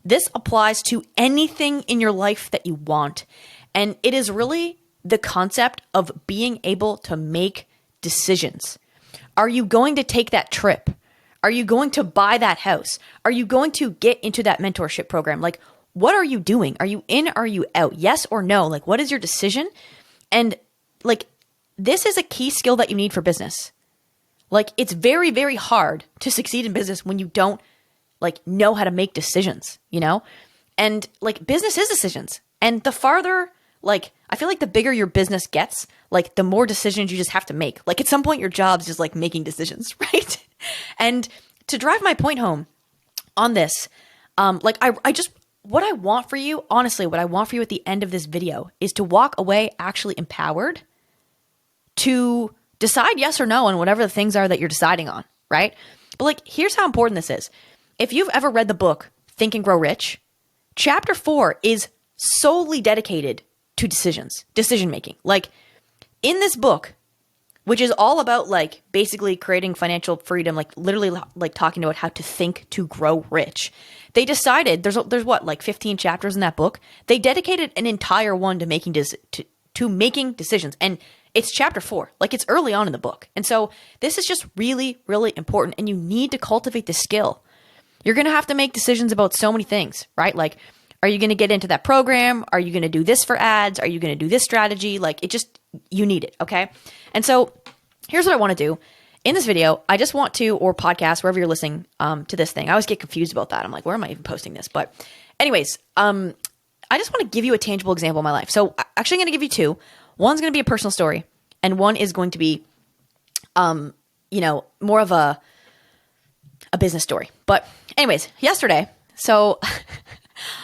this applies to anything in your life that you want. And it is really the concept of being able to make decisions. Are you going to take that trip? Are you going to buy that house? Are you going to get into that mentorship program? Like, what are you doing? Are you in? Are you out? Yes or no? Like, what is your decision? And like, this is a key skill that you need for business. Like, it's very, very hard to succeed in business when you don't like know how to make decisions, you know? And like, business is decisions. And the farther, like, I feel like the bigger your business gets, like the more decisions you just have to make. Like at some point your job's just like making decisions, right? And to drive my point home on this, like I just, what I want for you, honestly, what I want for you at the end of this video is to walk away actually empowered to decide yes or no on whatever the things are that you're deciding on, right? But like, here's how important this is. If you've ever read the book, Think and Grow Rich, chapter 4 is solely dedicated to decision making. Like in this book, which is all about like basically creating financial freedom, like literally like talking about how to think to grow rich. They decided there's what, like 15 chapters in that book. They dedicated an entire one to making decisions. And it's chapter 4, like it's early on in the book. And so this is just really, really important. And you need to cultivate this skill. You're going to have to make decisions about so many things, right? Like, are you going to get into that program? Are you going to do this for ads? Are you going to do this strategy? Like it just, you need it. Okay. And so here's what I want to do in this video. I just want to, or podcast, wherever you're listening to this thing. I always get confused about that. I'm like, where am I even posting this? But anyways, I just want to give you a tangible example of my life. So actually I'm going to give you two. One's going to be a personal story and one is going to be, you know, more of a business story. But anyways, yesterday, so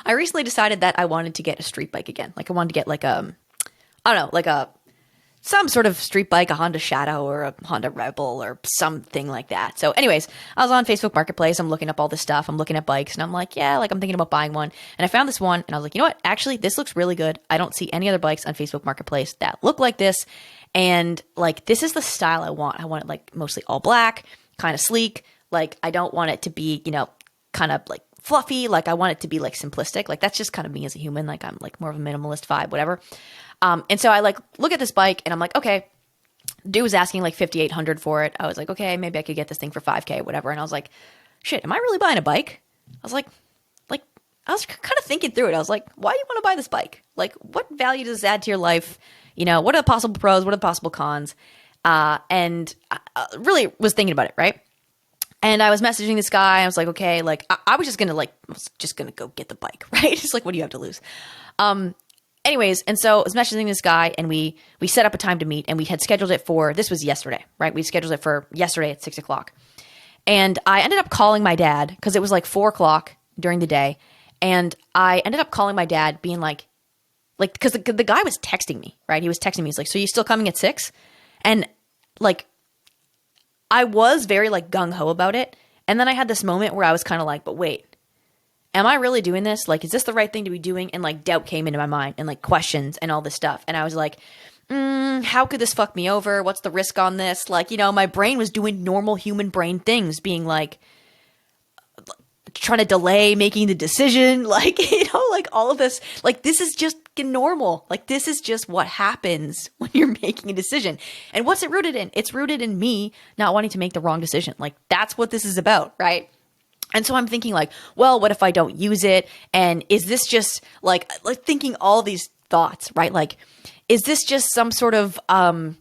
I recently decided that I wanted to get a street bike again. Like I wanted to get like I don't know, like some sort of street bike, a Honda Shadow or a Honda Rebel or something like that. So anyways, I was on Facebook Marketplace. I'm looking up all this stuff. I'm looking at bikes and I'm like, yeah, like I'm thinking about buying one. And I found this one and I was like, you know what? Actually, this looks really good. I don't see any other bikes on Facebook Marketplace that look like this. And like, this is the style I want. I want it like mostly all black, kind of sleek. Like I don't want it to be, you know, kind of like fluffy. Like I want it to be like simplistic. Like that's just kind of me as a human. Like I'm like more of a minimalist vibe, whatever. And so I like look at this bike and I'm like, okay, dude was asking like $5,800 for it. I was like, okay, maybe I could get this thing for $5,000, whatever. And I was like, shit, am I really buying a bike? I was like, I was kind of thinking through it. I was like, why do you want to buy this bike? Like what value does this add to your life? You know, what are the possible pros? What are the possible cons? And I really was thinking about it. Right. And I was messaging this guy. I was like, okay, like I was just going to go get the bike. Right. It's like, what do you have to lose? Anyways, and so I was messaging this guy and we set up a time to meet and we had scheduled it for, this was yesterday, right? We scheduled it for yesterday at 6:00. And I ended up calling my dad because it was like 4:00 during the day. And I ended up calling my dad being like, because the guy was texting me, right? He was texting me. He's like, so you still coming at 6? And like, I was very like gung-ho about it. And then I had this moment where I was kind of like, but wait, am I really doing this? Like, is this the right thing to be doing? And like doubt came into my mind and like questions and all this stuff. And I was like, how could this fuck me over? What's the risk on this? Like, you know, my brain was doing normal human brain things, being like, trying to delay making the decision. Like, you know, like all of this, like, this is just normal. Like, this is just what happens when you're making a decision. And what's it rooted in? It's rooted in me not wanting to make the wrong decision. Like, that's what this is about, right? And so I'm thinking like, well, what if I don't use it? And is this just like thinking all these thoughts, right? Like, is this just some sort of, I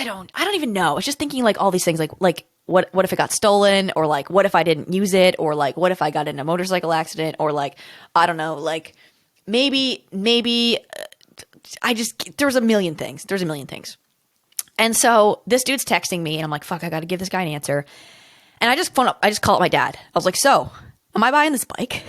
don't even know. It's just thinking like all these things, like what if it got stolen, or like, what if I didn't use it? Or like, what if I got in a motorcycle accident? Or like, I don't know, like maybe there's a million things. And so this dude's texting me and I'm like, fuck, I got to give this guy an answer. And I just call up my dad. I was like, so am I buying this bike?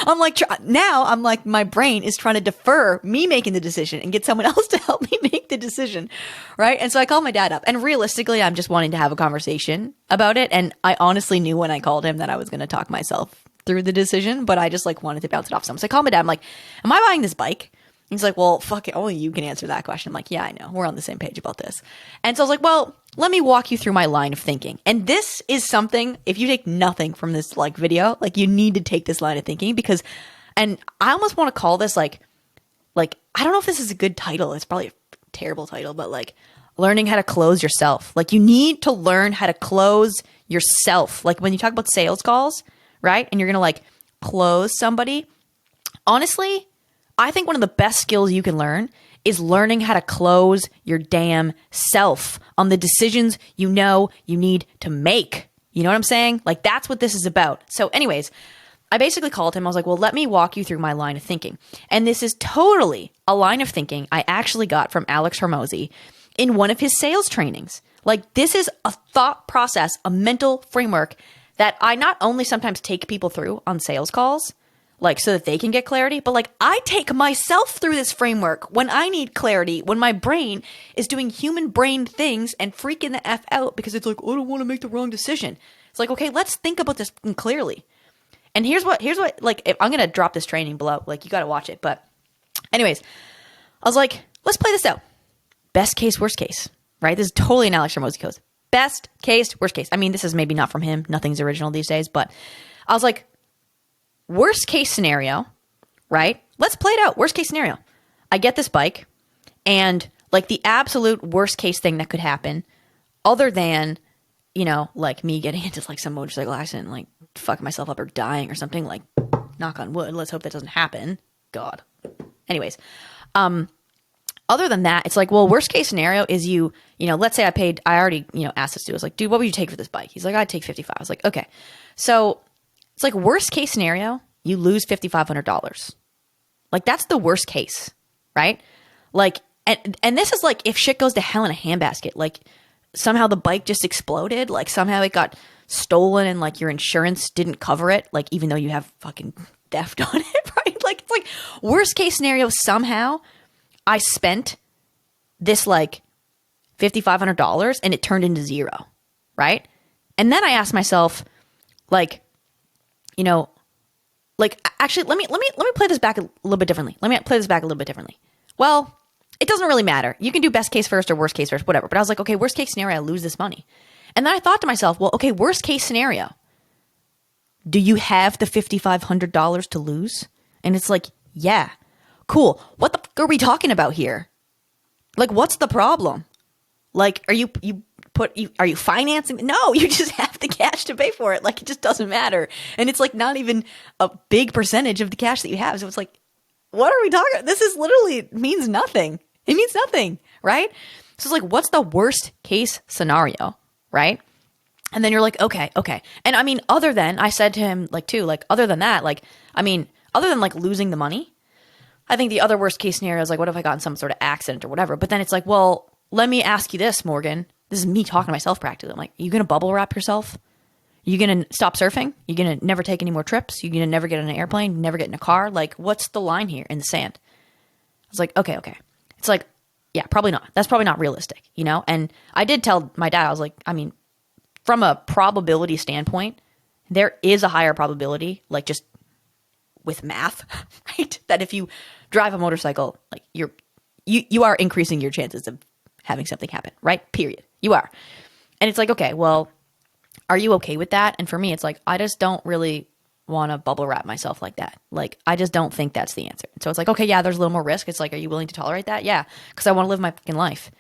I'm like, my brain is trying to defer me making the decision and get someone else to help me make the decision. Right. And so I called my dad up, and realistically, I'm just wanting to have a conversation about it. And I honestly knew when I called him that I was going to talk myself through the decision, but I just like wanted to bounce it off someone. So I called my dad. I'm like, am I buying this bike? He's like, well, fuck it. Only you can answer that question. I'm like, yeah, I know. We're on the same page about this. And so I was like, well, let me walk you through my line of thinking. And this is something, if you take nothing from this like video, like you need to take this line of thinking because, and I almost want to call this like, I don't know if this is a good title. It's probably a terrible title, but like learning how to close yourself. Like you need to learn how to close yourself. Like when you talk about sales calls, right? And you're going to like close somebody. Honestly, I think one of the best skills you can learn is learning how to close your damn self on the decisions you know you need to make. You know what I'm saying? Like that's what this is about. So anyways, I basically called him. I was like, well, let me walk you through my line of thinking. And this is totally a line of thinking I actually got from Alex Hormozi in one of his sales trainings. Like this is a thought process, a mental framework that I not only sometimes take people through on sales calls, like so that they can get clarity, but like I take myself through this framework when I need clarity, when my brain is doing human brain things and freaking the F out because it's like, I don't want to make the wrong decision. It's like, okay, let's think about this clearly. And here's what, like, if I'm going to drop this training below, like you got to watch it. But anyways, I was like, let's play this out. Best case, worst case, right? This is totally an Alex Hormozi code. Best case, worst case. I mean, this is maybe not from him. Nothing's original these days, but I was like, worst case scenario, right? Let's play it out. Worst case scenario. I get this bike and like the absolute worst case thing that could happen other than, you know, like me getting into like some motorcycle accident, like fucking myself up or dying or something, like knock on wood. Let's hope that doesn't happen. God. Anyways, other than that, it's like, well, worst case scenario is you know, let's say I already, you know, asked this dude, I was like, dude, what would you take for this bike? He's like, I'd take 55. I was like, okay. So it's like worst case scenario, you lose $5,500. Like that's the worst case, right? Like, and this is like if shit goes to hell in a handbasket, like somehow the bike just exploded, like somehow it got stolen and like your insurance didn't cover it, like even though you have fucking theft on it, right? Like it's like worst case scenario, somehow I spent this like $5,500 and it turned into zero, right? And then I asked myself, like, you know, like actually, let me play this back a little bit differently. Well, it doesn't really matter. You can do best case first or worst case first, whatever. But I was like, okay, worst case scenario, I lose this money. And then I thought to myself, well, okay, worst case scenario, do you have the $5,500 to lose? And it's like, yeah, cool. What the fuck are we talking about here? Like, what's the problem? Like, are you financing? No, you just have the cash to pay for it. Like, it just doesn't matter. And it's like not even a big percentage of the cash that you have. So it's like, what are we talking about? This is literally means nothing. It means nothing, right? So it's like, what's the worst case scenario, right? And then you're like, okay. And I mean, other than, I said to him, like, too, like, other than that, like, I mean, other than like losing the money, I think the other worst case scenario is like, what if I got in some sort of accident or whatever? But then it's like, well, let me ask you this, Morgan. This is me talking to myself practically. I'm like, are you going to bubble wrap yourself? You going to stop surfing? You going to never take any more trips? You going to never get on an airplane? Never get in a car? Like, what's the line here in the sand? I was like, okay. It's like, yeah, probably not. That's probably not realistic, you know? And I did tell my dad, I was like, I mean, from a probability standpoint, there is a higher probability, like just with math, right? That if you drive a motorcycle, like you are increasing your chances of having something happen, right? Period. You are. And it's like, okay, well, are you okay with that? And for me, it's like, I just don't really want to bubble wrap myself like that. Like, I just don't think that's the answer. And so it's like, okay, yeah, there's a little more risk. It's like, are you willing to tolerate that? Yeah. Because I want to live my fucking life,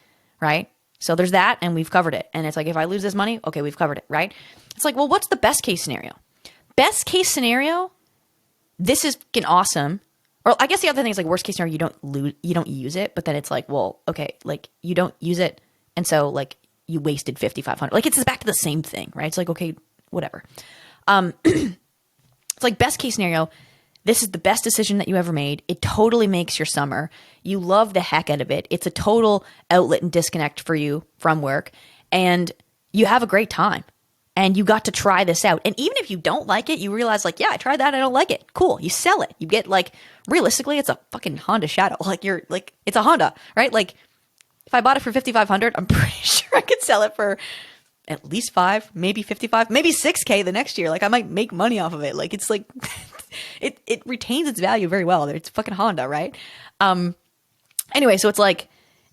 right? So there's that, and we've covered it. And it's like, if I lose this money, okay, we've covered it, right? It's like, well, what's the best case scenario? Best case scenario, this is fucking awesome. Or I guess the other thing is like worst case scenario, you don't use it, but then it's like, well, okay, like you don't use it, and so like you wasted $5,500. Like it's back to the same thing, right? It's like, okay, whatever. It's like best case scenario, this is the best decision that you ever made. It totally makes your summer. You love the heck out of it. It's a total outlet and disconnect for you from work, and you have a great time. And you got to try this out. And even if you don't like it, you realize like, yeah, I tried that. I don't like it. Cool. You sell it. You get like, realistically, it's a fucking Honda Shadow. Like you're like, it's a Honda, right? Like if I bought it for $5,500, I'm pretty sure I could sell it for at least 5, maybe 55, maybe 6K the next year. Like I might make money off of it. Like it's like, it retains its value very well. It's fucking Honda, right? Anyway, so it's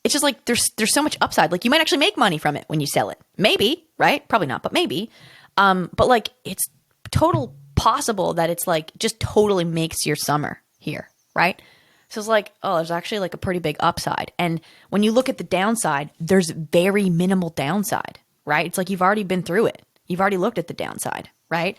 just like there's so much upside. Like you might actually make money from it when you sell it. Maybe, right? Probably not, but maybe. But like it's total possible that it's like just totally makes your summer here, right? So it's like, oh, there's actually like a pretty big upside. And when you look at the downside, there's very minimal downside, right? It's like you've already been through it. You've already looked at the downside, right?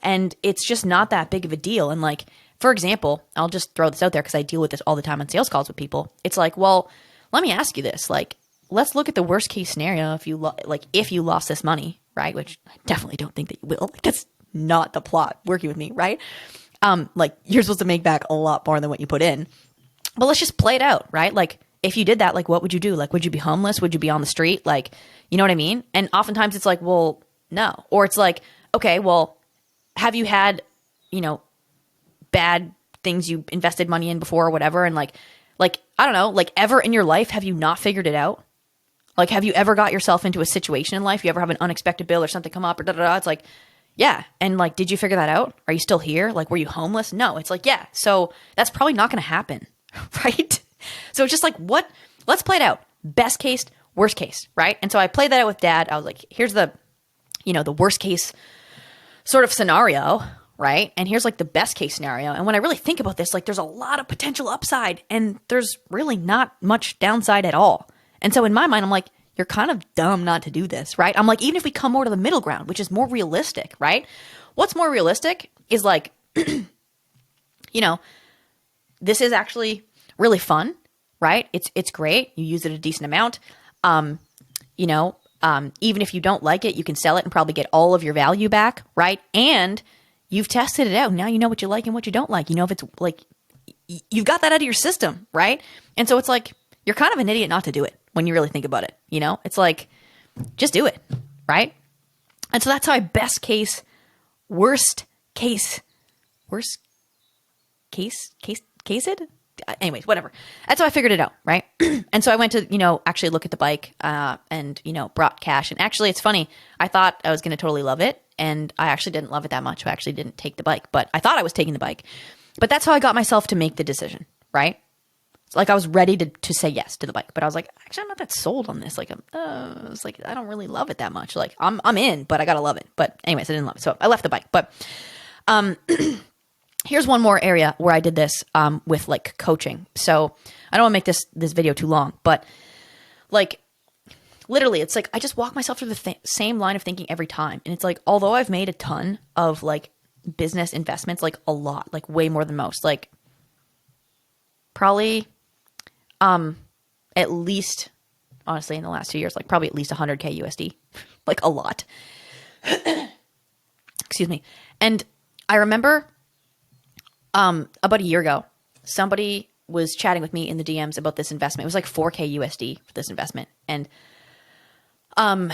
And it's just not that big of a deal. And like, for example, I'll just throw this out there because I deal with this all the time on sales calls with people. It's like, well, let me ask you this. Like, let's look at the worst case scenario if you lost this money, right? Which I definitely don't think that you will. Like, that's not the plot working with me, right? Like you're supposed to make back a lot more than what you put in. But let's just play it out, right? Like if you did that, like what would you do? Like would you be homeless? Would you be on the street? Like, you know what I mean? And oftentimes it's like, well, no. Or it's like, okay, well, have you had, bad things you invested money in before or whatever? And like, I don't know, like ever in your life, have you not figured it out? Like, have you ever got yourself into a situation in life? You ever have an unexpected bill or something come up or da-da-da? It's like, yeah. And like, did you figure that out? Are you still here? Like, were you homeless? No. It's like, yeah. So that's probably not going to happen. Right? So it's just like, let's play it out. Best case, worst case. Right? And so I played that out with Dad. I was like, here's the worst case sort of scenario. Right? And here's like the best case scenario. And when I really think about this, like there's a lot of potential upside and there's really not much downside at all. And so in my mind, I'm like, you're kind of dumb not to do this, right? I'm like, even if we come more to the middle ground, which is more realistic, right? What's more realistic is like, this is actually really fun, right? It's great. You use it a decent amount. Even if you don't like it, you can sell it and probably get all of your value back, right? And you've tested it out. Now you know what you like and what you don't like. You know if it's like, you've got that out of your system, right? And so it's like, you're kind of an idiot not to do it when you really think about it. It's like, just do it, right? And so that's how I worst case it? Anyways, whatever. That's how I figured it out, right? And so I went to, actually look at the bike and, brought cash. And actually, it's funny. I thought I was going to totally love it. And I actually didn't love it that much. I actually didn't take the bike. But I thought I was taking the bike. But that's how I got myself to make the decision, right? It's like I was ready to say yes to the bike. But I was like, actually, I'm not that sold on this. Like, it's like, I don't really love it that much. Like, I'm in, but I got to love it. But anyways, I didn't love it. So I left the bike. But here's one more area where I did this with like coaching. So I don't want to make this video too long, but like literally it's like I just walk myself through the same line of thinking every time. And it's like, although I've made a ton of like business investments, like a lot, like way more than most, like probably at least, honestly, in the last 2 years, like probably at least 100K USD, like a lot. Excuse me. And I remember about a year ago, somebody was chatting with me in the DMs about this investment. It was like 4K USD for this investment. And there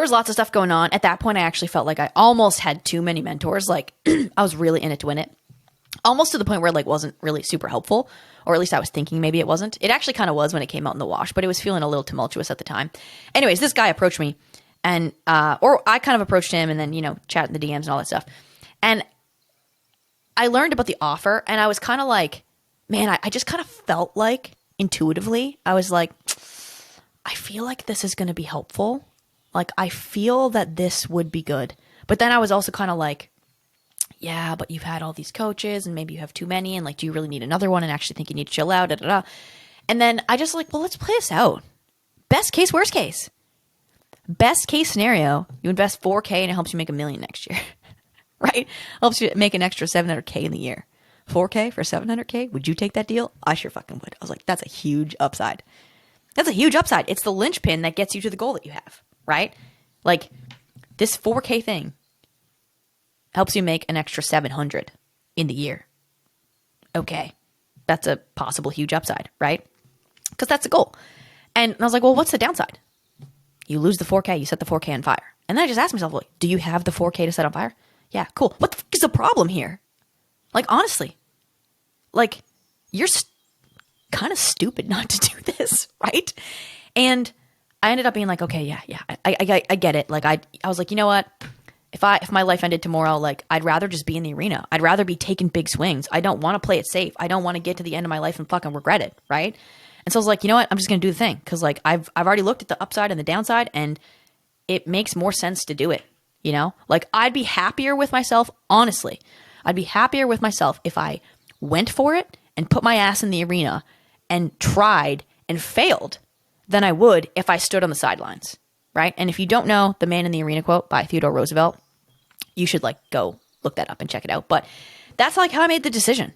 was lots of stuff going on. At that point, I actually felt like I almost had too many mentors. Like I was really in it to win it. Almost to the point where it like wasn't really super helpful, or at least I was thinking maybe it wasn't. It actually kind of was when it came out in the wash, but it was feeling a little tumultuous at the time. Anyways, this guy approached me and, or I kind of approached him and then, chat in the DMs and all that stuff. And I learned about the offer and I was kind of like, man, I just kind of felt like intuitively, I was like, I feel like this is going to be helpful. Like, I feel that this would be good. But then I was also kind of like, yeah, but you've had all these coaches and maybe you have too many. And like, do you really need another one and actually think you need to chill out? Da, da, da. And then I just like, well, let's play this out. Best case, worst case. Best case scenario, you invest 4K and it helps you make $1 million next year. Right? Helps you make an extra 700K in the year. 4K for 700K? Would you take that deal? I sure fucking would. I was like, that's a huge upside. That's a huge upside. It's the linchpin that gets you to the goal that you have, right? Like this 4K thing helps you make an extra 700 in the year. Okay. That's a possible huge upside, right? Because that's the goal. And I was like, well, what's the downside? You lose the 4K, you set the 4K on fire. And then I just asked myself, like, do you have the 4K to set on fire? Yeah, cool. What the fuck is the problem here? Like, honestly, like, you're kind of stupid not to do this, right? And I ended up being like, okay, yeah, I get it. Like, I was like, you know what? if my life ended tomorrow, like I'd rather just be in the arena. I'd rather be taking big swings. I don't want to play it safe. I don't want to get to the end of my life and fucking regret it, right? And so I was like, you know what? I'm just gonna do the thing because like I've already looked at the upside and the downside, and it makes more sense to do it. You know, like I'd be happier with myself. Honestly, I'd be happier with myself if I went for it and put my ass in the arena and tried and failed than I would if I stood on the sidelines. Right. And if you don't know the Man in the Arena quote by Theodore Roosevelt, you should like go look that up and check it out. But that's like how I made the decision.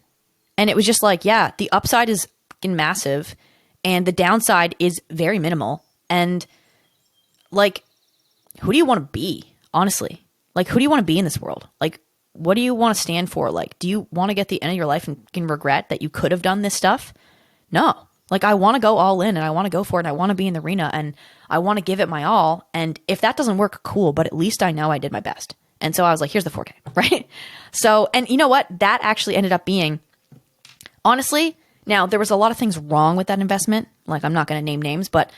And it was just like, yeah, the upside is fucking massive and the downside is very minimal. And like, who do you want to be? Honestly, like, who do you want to be in this world? Like, what do you want to stand for? Like, do you want to get the end of your life and can regret that you could have done this stuff? No. Like, I want to go all in and I want to go for it and I want to be in the arena and I want to give it my all. And if that doesn't work, cool. But at least I know I did my best. And so I was like, here's the 4K, right? So, and you know what? That actually ended up being, honestly, now there was a lot of things wrong with that investment. Like, I'm not going to name names, but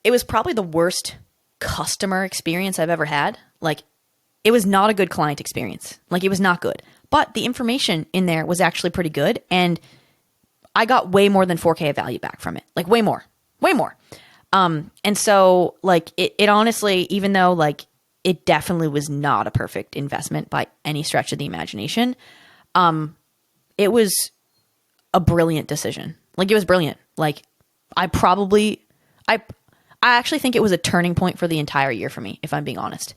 it was probably the worst customer experience I've ever had. Like, it was not a good client experience. Like, it was not good. But the information in there was actually pretty good. And I got way more than 4K of value back from it. Like, way more. And so, like, it honestly, even though, like, it definitely was not a perfect investment by any stretch of the imagination, it was a brilliant decision. Like, it was brilliant. Like, I actually think it was a turning point for the entire year for me, if I'm being honest.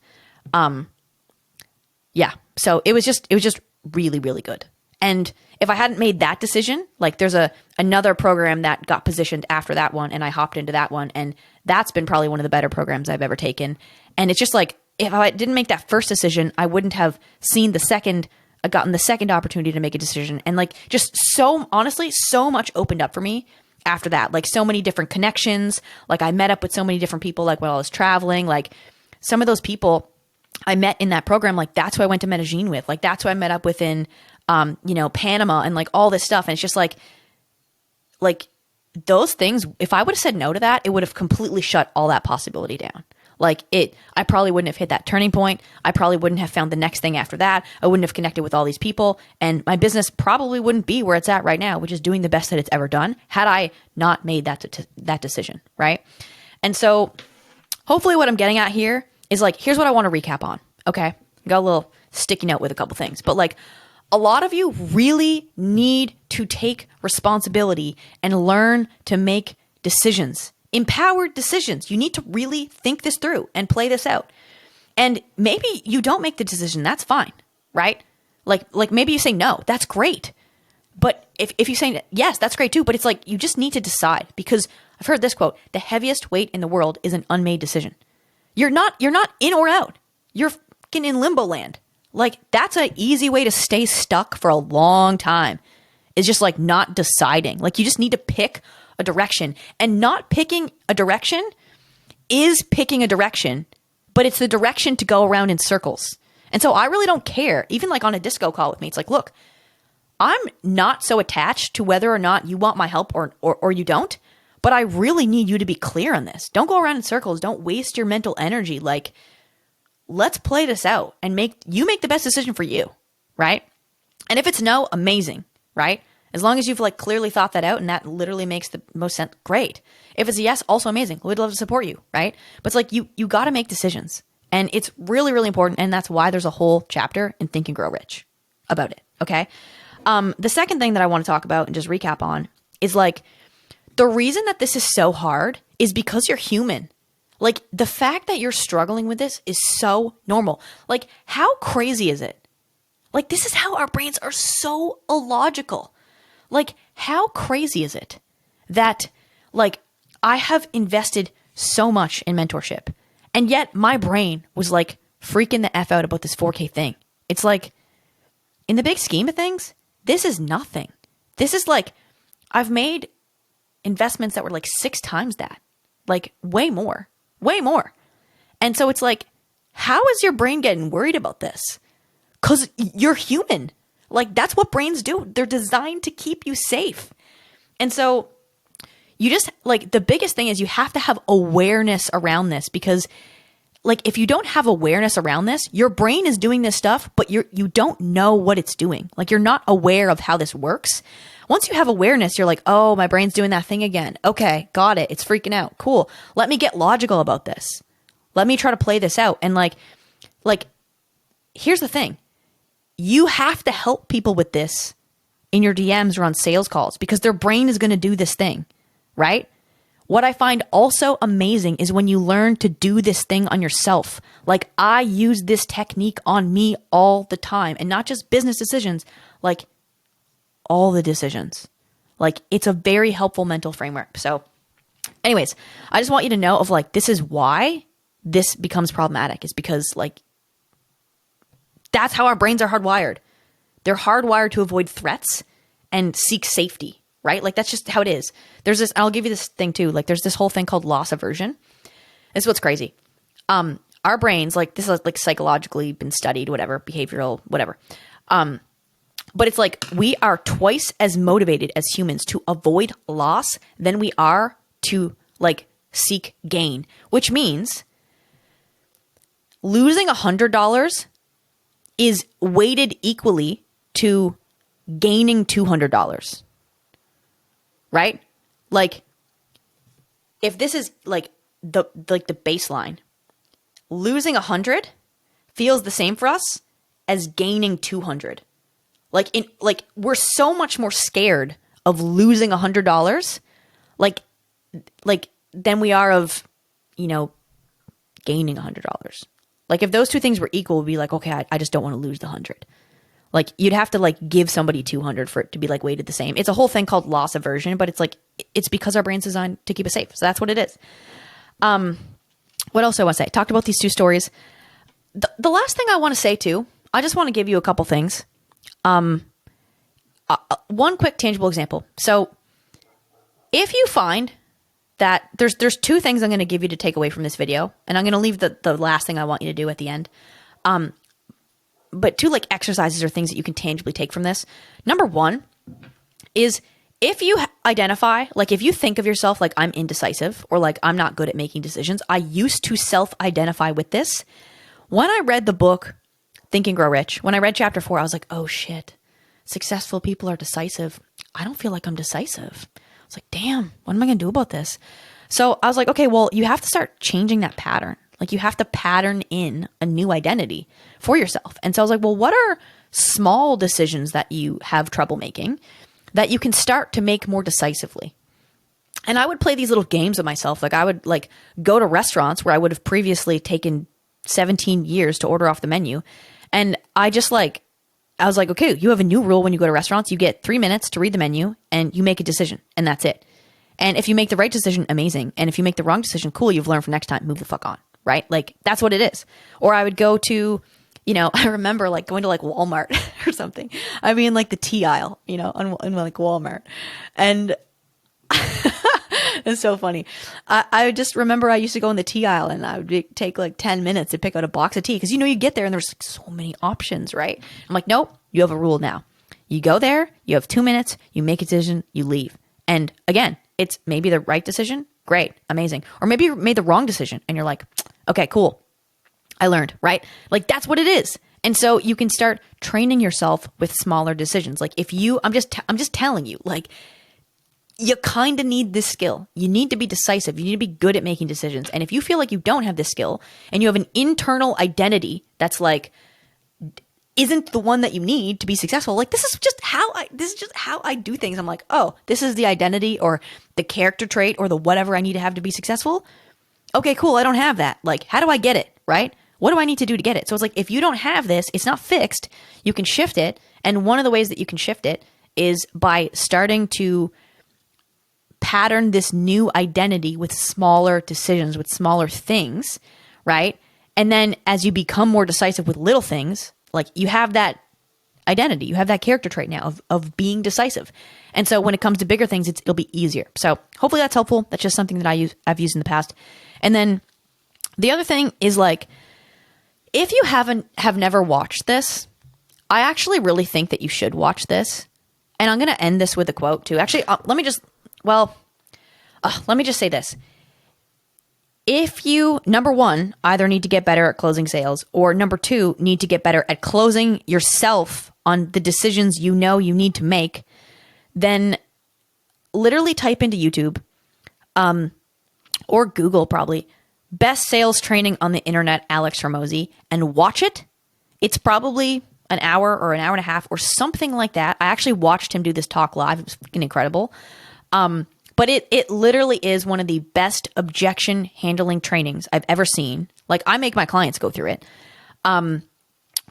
Yeah. So it was just really, really good. And if I hadn't made that decision, like there's another program that got positioned after that one and I hopped into that one. And that's been probably one of the better programs I've ever taken. And it's just like, if I didn't make that first decision, I wouldn't have gotten the second opportunity to make a decision. And like, just so honestly, so much opened up for me after that. Like, so many different connections. Like, I met up with so many different people, like while I was traveling, like some of those people I met in that program, like that's who I went to Medellin with. Like, that's who I met up with in, Panama and like all this stuff. And it's just like those things, if I would have said no to that, it would have completely shut all that possibility down. Like I probably wouldn't have hit that turning point. I probably wouldn't have found the next thing after that. I wouldn't have connected with all these people, and my business probably wouldn't be where it's at right now, which is doing the best that it's ever done, had I not made that decision. Right. And so hopefully what I'm getting at here is like, here's what I want to recap on. Okay. Got a little sticky note with a couple things, but like, a lot of you really need to take responsibility and learn to make decisions, empowered decisions. You need to really think this through and play this out. And maybe you don't make the decision. That's fine, right? Like maybe you say no. That's great. But if you say yes, that's great too. But it's like, you just need to decide, because I've heard this quote: the heaviest weight in the world is an unmade decision. You're not in or out. You're fucking in limbo land. Like, that's an easy way to stay stuck for a long time, is just like not deciding. Like, you just need to pick a direction, and not picking a direction is picking a direction, but it's the direction to go around in circles. And so I really don't care. Even like on a disco call with me, it's like, look, I'm not so attached to whether or not you want my help or you don't, but I really need you to be clear on this. Don't go around in circles. Don't waste your mental energy. Like, let's play this out and make the best decision for you, right? And if it's no, amazing, right? As long as you've like clearly thought that out and that literally makes the most sense, great. If it's a yes, also amazing. We'd love to support you, right? But it's like, you got to make decisions, and it's really, really important. And that's why there's a whole chapter in Think and Grow Rich about it. Okay. The second thing that I want to talk about and just recap on is like, the reason that this is so hard is because you're human. Like, the fact that you're struggling with this is so normal. Like, how crazy is it? Like, this is how our brains are so illogical. Like, how crazy is it that, like, I have invested so much in mentorship, and yet my brain was like freaking the F out about this 4K thing. It's like, in the big scheme of things, this is nothing. This is like, I've made investments that were like 6 times that, like way more. And so it's like, how is your brain getting worried about this? Because you're human. Like, that's what brains do. They're designed to keep you safe. And so you just, like, the biggest thing is you have to have awareness around this, because like if you don't have awareness around this, your brain is doing this stuff, but you don't know what it's doing. Like you're not aware of how this works. Once you have awareness, you're like, oh, my brain's doing that thing again. Okay, got it. It's freaking out. Cool. Let me get logical about this. Let me try to play this out. And like, here's the thing. You have to help people with this in your DMs or on sales calls because their brain is going to do this thing, right? What I find also amazing is when you learn to do this thing on yourself. Like I use this technique on me all the time, and not just business decisions, like all the decisions. Like it's a very helpful mental framework. So anyways, I just want you to know of like, this is why this becomes problematic, is because like, that's how our brains are hardwired. They're hardwired to avoid threats and seek safety. Right? Like that's just how it is. There's this, I'll give you this thing too. Like there's this whole thing called loss aversion. This is what's crazy. Our brains, like this is like psychologically been studied, whatever, behavioral, whatever. But it's like we are twice as motivated as humans to avoid loss than we are to like seek gain, which means losing $100 is weighted equally to gaining $200. Right? Like if this is like the baseline, losing 100 feels the same for us as gaining 200. Like we're so much more scared of losing $100 like than we are of, you know, gaining $100. Like if those two things were equal, we'd be like, okay, I just don't want to lose the 100. Like you'd have to like give somebody 200 for it to be like weighted the same. It's a whole thing called loss aversion, but it's like, it's because our brain's designed to keep us safe. So that's what it is. What else do I want to say? Talked about these two stories. The last thing I want to say too, I just want to give you a couple things. One quick tangible example. So if you find that there's two things I'm going to give you to take away from this video, and I'm going to leave the last thing I want you to do at the end. But two like exercises or things that you can tangibly take from this. Number one is if you identify, like if you think of yourself like I'm indecisive or like I'm not good at making decisions. I used to self-identify with this. When I read the book Think and Grow Rich, when I read chapter 4, I was like, oh shit, successful people are decisive. I don't feel like I'm decisive. I was like, damn, what am I going to do about this? So I was like, okay, well, you have to start changing that pattern. Like you have to pattern in a new identity for yourself. And so I was like, well, what are small decisions that you have trouble making that you can start to make more decisively? And I would play these little games with myself. Like I would like go to restaurants where I would have previously taken 17 years to order off the menu. And I was like, okay, you have a new rule when you go to restaurants. You get 3 minutes to read the menu and you make a decision and that's it. And if you make the right decision, amazing. And if you make the wrong decision, cool, you've learned for next time, move the fuck on. Right? Like that's what it is. Or I would go to, you know, I remember like going to like Walmart or something. I mean like the tea aisle, you know, in like Walmart. And it's so funny. I just remember I used to go in the tea aisle and I would take like 10 minutes to pick out a box of tea. Cause you know, you get there and there's like so many options, right? I'm like, nope, you have a rule now. You go there, you have 2 minutes, you make a decision, you leave. And again, it's maybe the right decision. Great. Amazing. Or maybe you made the wrong decision and you're like, okay, cool. I learned, right? Like that's what it is. And so you can start training yourself with smaller decisions. Like if you, I'm just telling you, like you kind of need this skill. You need to be decisive. You need to be good at making decisions. And if you feel like you don't have this skill and you have an internal identity that's like, isn't the one that you need to be successful. Like this is just how I do things. I'm like, oh, this is the identity or the character trait or the whatever I need to have to be successful. Okay, cool. I don't have that. Like, how do I get it? Right? What do I need to do to get it? So it's like, if you don't have this, it's not fixed. You can shift it. And one of the ways that you can shift it is by starting to pattern this new identity with smaller decisions, with smaller things, right? And then as you become more decisive with little things, like you have that identity, you have that character trait now of being decisive. And so when it comes to bigger things, it'll be easier. So hopefully that's helpful. That's just something that I've used in the past. And then the other thing is like, if you have never watched this, I actually really think that you should watch this. And I'm going to end this with a quote too. Actually, let me just say this. if you, number one, either need to get better at closing sales, or number two, need to get better at closing yourself on the decisions you know you need to make, then literally type into YouTube or Google probably, best sales training on the internet, Alex Hormozi, and watch it. It's probably an hour or an hour and a half or something like that. I actually watched him do this talk live. It was freaking incredible. But it literally is one of the best objection handling trainings I've ever seen. Like, I make my clients go through it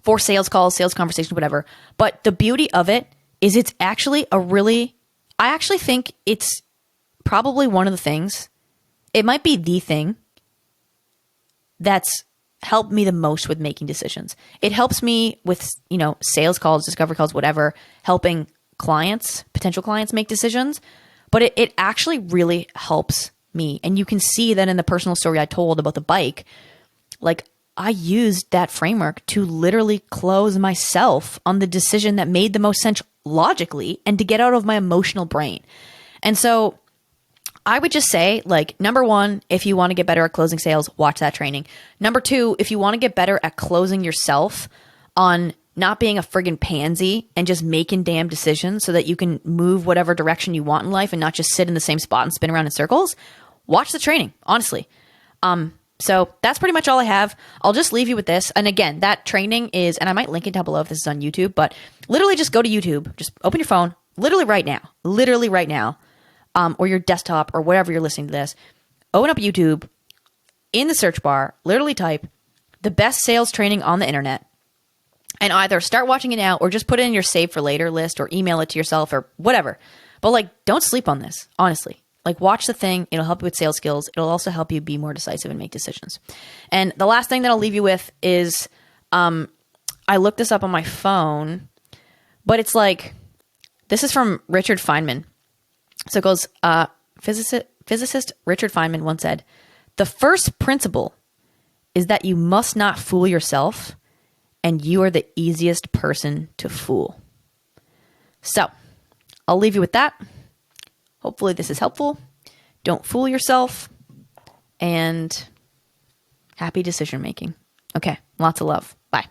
for sales calls, sales conversations, whatever. But the beauty of it is it's actually I actually think it's probably one of the things, it might be the thing that's helped me the most with making decisions. It helps me with, sales calls, discovery calls, whatever, helping clients, potential clients make decisions. But it actually really helps me. And you can see that in the personal story I told about the bike. Like, I used that framework to literally close myself on the decision that made the most sense logically and to get out of my emotional brain. And so I would just say, like, number one, if you want to get better at closing sales, watch that training. Number two, if you want to get better at closing yourself on not being a friggin' pansy and just making damn decisions so that you can move whatever direction you want in life and not just sit in the same spot and spin around in circles, watch the training, honestly. So that's pretty much all I have. I'll just leave you with this. And again, that training is, and I might link it down below if this is on YouTube, but literally just go to YouTube, just open your phone, literally right now, or your desktop or whatever you're listening to this, open up YouTube, in the search bar, literally type the best sales training on the internet, and either start watching it now or just put it in your save for later list or email it to yourself or whatever. But like, don't sleep on this, honestly. Like, watch the thing. It'll help you with sales skills. It'll also help you be more decisive and make decisions. And the last thing that I'll leave you with is, I looked this up on my phone, but it's like, this is from Richard Feynman. So it goes, physicist Richard Feynman once said, the first principle is that you must not fool yourself, and you are the easiest person to fool. So I'll leave you with that. Hopefully this is helpful. Don't fool yourself, and happy decision making. Okay, lots of love. Bye.